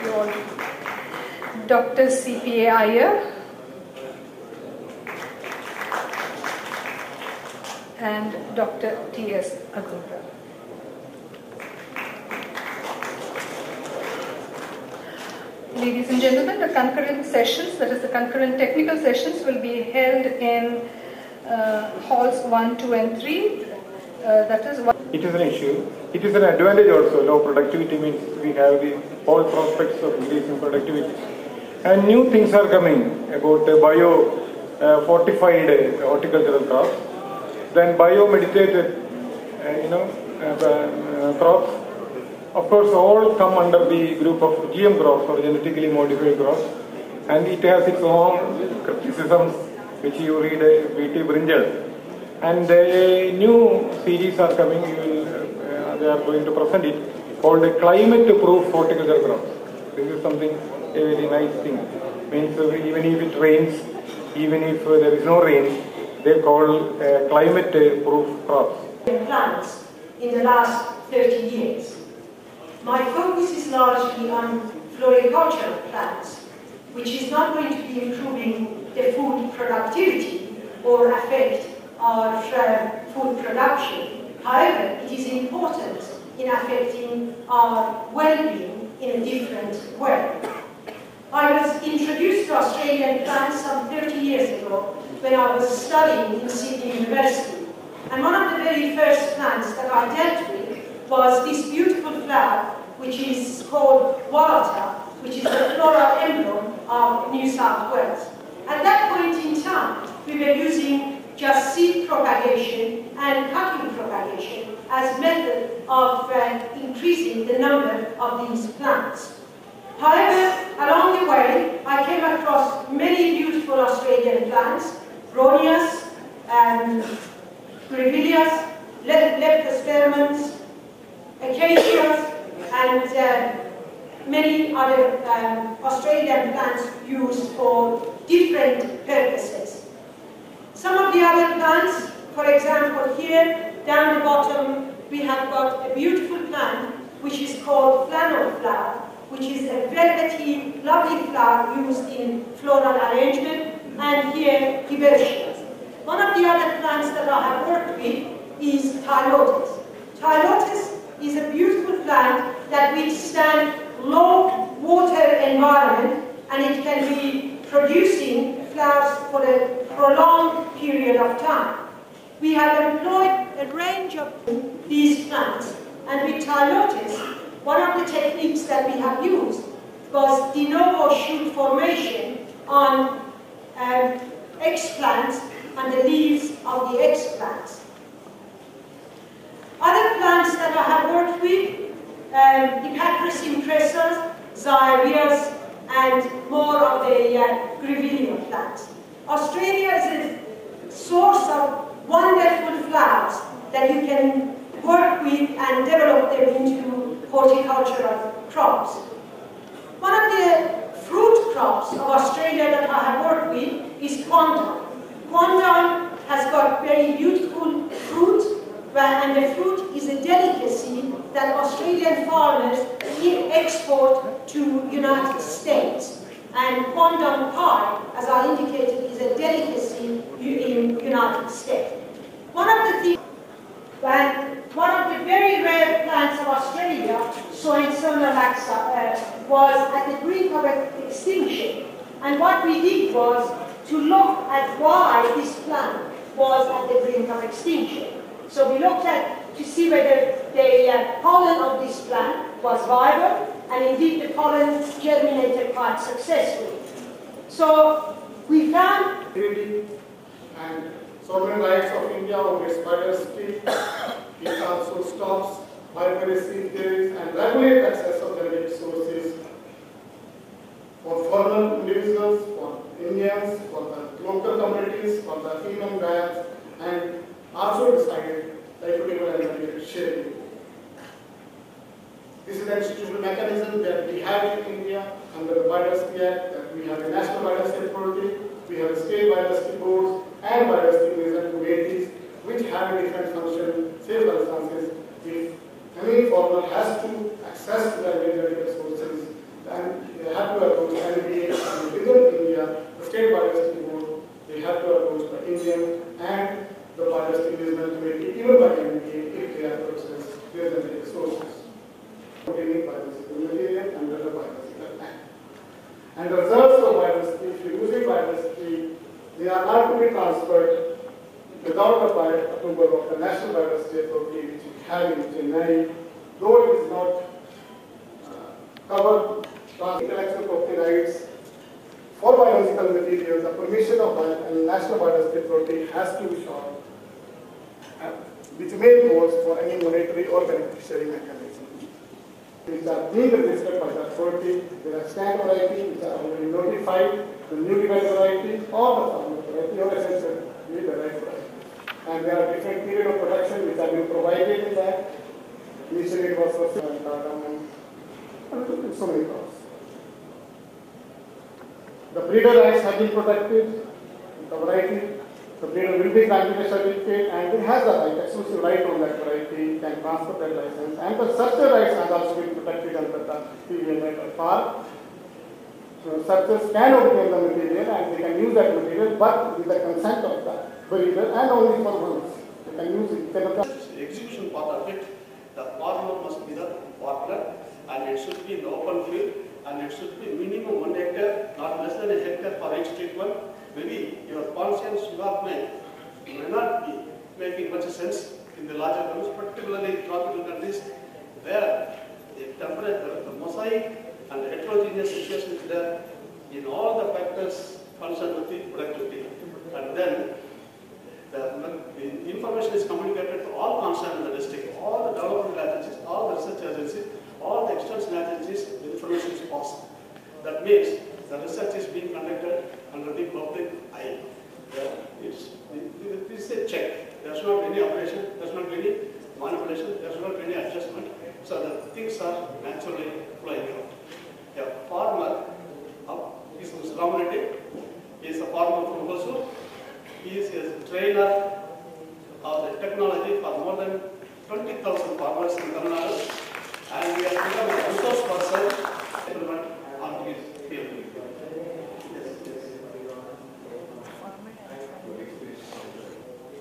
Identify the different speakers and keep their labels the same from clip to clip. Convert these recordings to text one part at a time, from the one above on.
Speaker 1: you all. Dr. C.P.A. Iyer and Dr. T.S. Agrawal. Ladies and gentlemen, the concurrent sessions, that is the concurrent technical sessions, will be held in halls 1, 2 and 3.
Speaker 2: It is an issue. It is an advantage also. Low productivity means we have the whole prospects of increasing productivity. And new things are coming about bio-fortified horticultural crops, then bio-meditated crops. Of course, all come under the group of GM crops or genetically modified crops, and it has its own criticisms, which you read B.T. Brinjal. And a new series are coming. They are going to present it, called a climate-proof horticultural crops. This is something a very nice thing. Means even if it rains, even if there is no rain, they call climate-proof crops.
Speaker 3: Plants in the last 30 years. My focus is largely on floricultural plants, which is not going to be improving the food productivity or affect our food production. However, it is important in affecting our well-being in a different way. I was introduced to Australian plants some 30 years ago when I was studying in Sydney University. And one of the very first plants that I dealt with was this beautiful flower, which is called Wallata, which is the floral emblem of New South Wales. At that point in time, we were using just seed propagation and cutting propagation as method of increasing the number of these plants. However, along the way, I came across many beautiful Australian plants, Rhonias, Grevilleas, Leptospermums, Acacias, and many other Australian plants used for different purposes. Some of the other plants, for example, here down the bottom, we have got a beautiful plant which is called flannel flower, which is a velvety, lovely flower used in floral arrangement, and here Hibbertias. One of the other plants that I have worked with is Tylotis. Tylotis is a beautiful plant that withstands low water environment, and it can be producing flowers for a prolonged period of time. We have employed a range of these plants, and with Tylotis, one of the techniques that we have used was de novo shoot formation on explants and the leaves of the explants. Other plants that I have worked with, Epacris impressors, Xyrias, and more of the Grevillea plants. Australia is a source of wonderful flowers that you can work with and develop them into horticultural crops. One of the fruit crops of Australia that I have worked with is quandam. Quandam has got very beautiful fruit, and the fruit is a delicacy that Australian farmers export to United States. And quandam pie, as I indicated, is a delicacy in United States. One of the very rare plants of Australia, Soensona laxa, was at the brink of extinction. And what we did was to look at why this plant was at the brink of extinction. So we looked at to see whether the pollen of this plant was viable, and indeed the pollen germinated quite successfully. So we found
Speaker 4: and sovereign rights of India over its biodiversity. It also stops biopiracy theories and regulates access of genetic resources for foreign individuals, for Indians, for the local communities, for the human bands, and also decided the equitable and benefit sharing. This is the institutional mechanism that we have in India under the Biodiversity Act, that we have a National Biodiversity Authority, we have a state biodiversity boards and biodiversity management committees, which have a different function. Say for instance, if any farmer has to access to the genetic resources, then And reserves of biodiversity, if you're using biodiversity, they are not to be transferred without the approval of the National Biodiversity Authority, which we have in Chennai, though it is not covered intellectual property rights for biological materials. The permission of the National Biodiversity Authority has to be shown, which may cause for any monetary or beneficiary mechanism, which are being registered by the authority. There are stand variety which are already notified, the newly developed variety, or the farmer variety, or essentially the right variety. And there are different periods of production which are being provided in that. Initially it was for cardamom and so many crops. The breeder rights have been protected, the variety. The breeder will be granted a certificate and it has the right, exclusive right on that variety, can transfer that license. And the searcher rights are also being protected under the TVN FAR. So searchers can obtain the material and they can use that material, but with the consent of the breeder and only for once. They can use it.
Speaker 5: The execution part of it, the farmer must be the partner and it should be in the open field and it should be minimum 1 hectare, not less than a hectare for each treatment. Maybe your conscience may not be making much sense in the larger terms, particularly tropical countries where the temperature, the mosaic and the heterogeneous situation is there in all the factors concerned with the productivity. And then the information is communicated to all concerned in the district, all the development agencies, all the research agencies, all the extension agencies, the information is passed. That means the research is being conducted under the public eye. This is a check. There is not any operation, there is not any manipulation, there is not any adjustment. So the things are naturally flowing out. A farmer, is Mr. Ramanreddy, he is a farmer from Hosur. He is a trainer of the technology for more than 20,000 farmers in Tamil Nadu. And we have become a resource person implement on his field.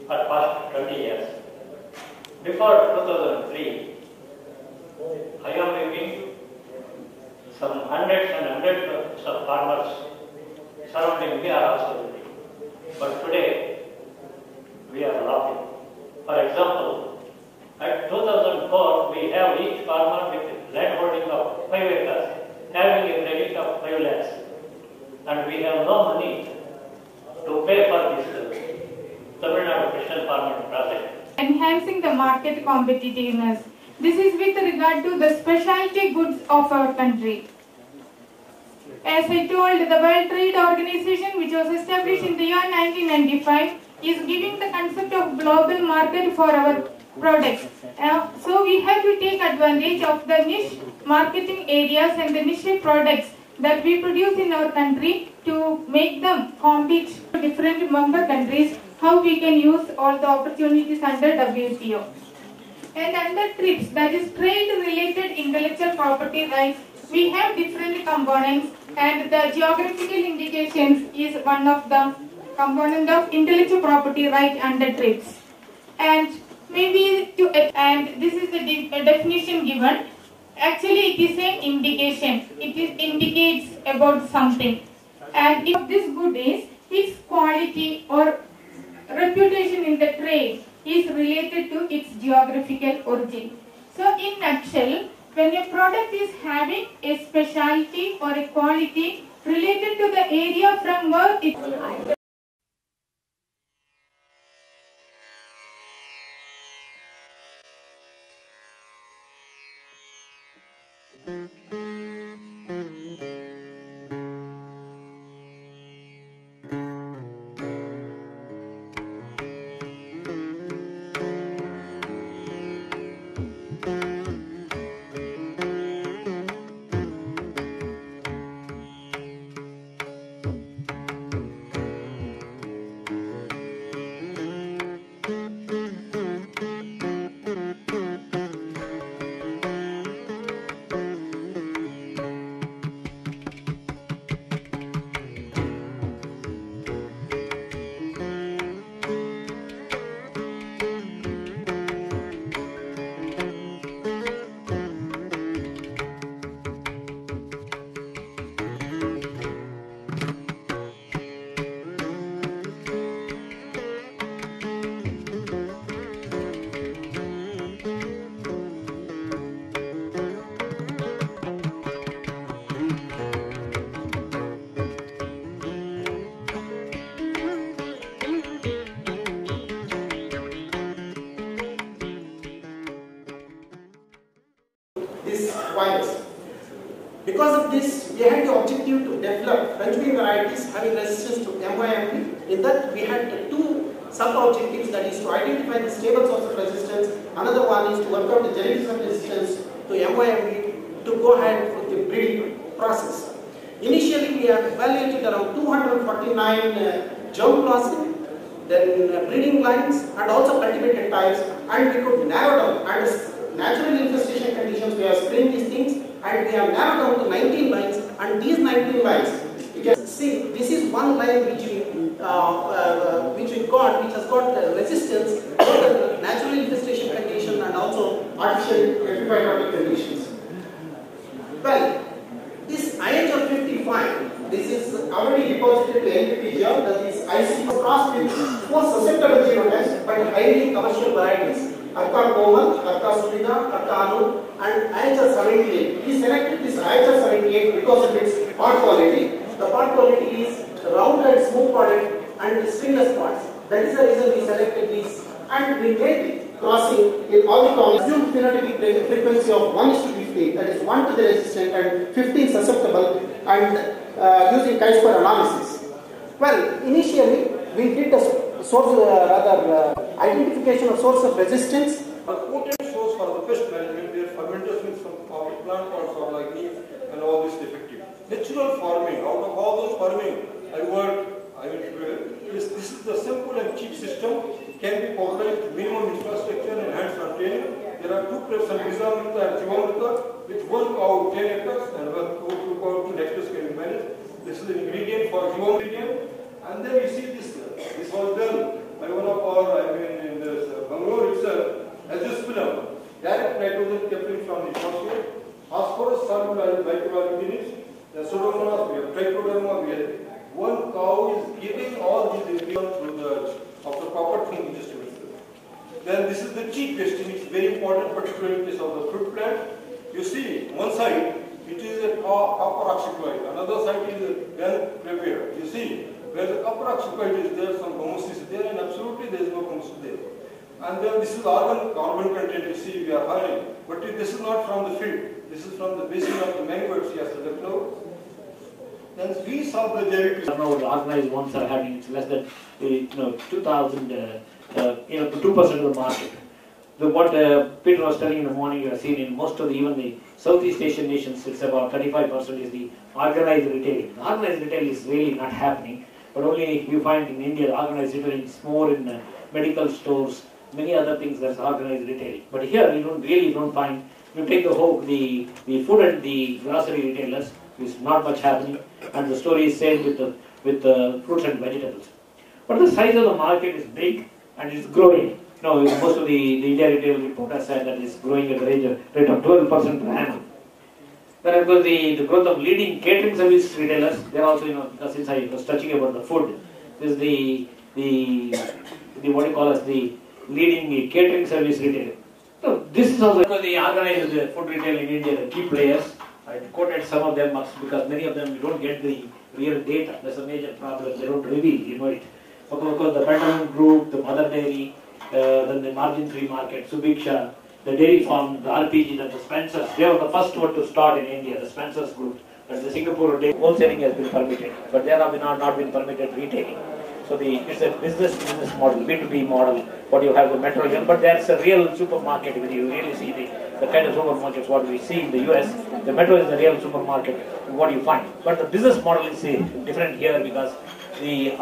Speaker 6: For past 20 years. Before 2003, I am meeting some hundreds and hundreds of farmers surrounding me are also with me. But today, we are laughing. For example, at 2004, we have each farmer with land holding of 5 acres having a credit of 5 lakhs. And we have no money to pay for this Tamil Nadu Precision Farming project.
Speaker 7: Enhancing the market competitiveness. This is with regard to the specialty goods of our country. As I told, the World Trade Organization, which was established in the year 1995, is giving the concept of global market for our products. So we have to take advantage of the niche marketing areas and the niche products that we produce in our country to make them compete with different member countries, how we can use all the opportunities under WTO. And under TRIPS, that is trade-related intellectual property rights, we have different components, and the geographical indications is one of the component of intellectual property right under TRIPS. And maybe and this is the definition given. Actually, it is an indication. It indicates about something. And if this good is its quality or reputation in the trade is related to its geographical origin. So, in nutshell, when a product is having a specialty or a quality related to the area from where it
Speaker 8: Because of this, we had the objective to develop French bean varieties having resistance to MYMP. In that, we had two sub-objectives, that is to identify the stable source of resistance. Another one is to work out the genetics of resistance to MYMP to go ahead with the breeding process. Initially, we have evaluated around 249 germ plasm, then breeding lines, and also cultivated types, and we could narrow down. Under natural infestation conditions, we have screened these things, and we have narrowed down to 19 lines. And these 19 lines, you can see this is one line which which has got resistance to the natural infestation condition and also artificial epiphytic conditions. Well, this IHR 55, this is already deposited to NPT here, that is IC crossed with 4 susceptible genotypes but highly commercial varieties. Arka Komal, Arka Sulina, Arka Anu, and IHR 78. We selected this IHR 78 because of its pod quality. The pod quality is round and smooth podded and stringless pods. That is the reason we selected these, and we made crossing in all the colonies. Assumed phenotypic frequency of 1:50, that is 1 to the resistant and 15 susceptible, and using chi-square analysis. Well, initially we did a source, identification of source of resistance.
Speaker 9: A potent source for the pest management where fermentation from plant pods are like neem and all this defective. Natural farming, out of all those farming, this is the simple and cheap system, can be popularized, minimum infrastructure and hands-on training. There are 2 preps and Nizamrita and Jivamrita with 1 cow 10 acres and 1 cow 2 hectares can be managed. This is the ingredient for Jivamrita. And then you see this was done by one of our, in this Bangalore itself, azospinum, direct nitrogen kept in from the atmosphere, phosphorus soluble microorganisms, the pseudomonas, we have trichoderma, we have 1 cow is giving all these ingredients through the proper thing distribution. Then this is the cheap testing, it's very important, particularly in case of the fruit plant. You see, one side, it is a copper oxychloride, another side is a gal-previr. You see, where the copper oxychloride is there, some humus is there, and absolutely there is no humus there. And then this is argon carbon content, you see, we are high. But this is not from the field, this is from the basin of the mango, yes, the flow. Then we saw the genetics.
Speaker 10: I don't know what the organized ones are having, it's less than 2,000, 2% of the market. What Peter was telling in the morning, you have seen in most of even the Southeast Asian nations, it's about 35% is the organized retailing. The organized retailing is really not happening, but only you find in India, the organized retailing is more in medical stores, many other things that's organized retailing. But here, you don't find, you take the food and the grocery retailers, is not much happening, and the story is same with the fruits and vegetables. But the size of the market is big and it's growing. Most of the India retail report has said that it's growing at the rate of 12% per annum. Then of course the growth of leading catering service retailers, they're also, because since I was touching about the food, this is the what you call as the leading catering service retailer. So this is also because the organized food retail in India, the key players. I quoted some of them because many of them you don't get the real data. That's a major problem. They don't reveal, it. Because the Pattern Group, the Mother Dairy, then the margin-free market, Subiksha, the dairy farm, the RPG, and the Spencers. They were the first one to start in India, the Spencers Group. But the Singapore dairy wholesaling has been permitted, but they have not been permitted retailing. So it's a business model, B2B model. What you have the metro here, but that's a real supermarket. When you really see the kind of supermarkets what we see in the US, the metro is the real supermarket. What you find, but the business model is different here because the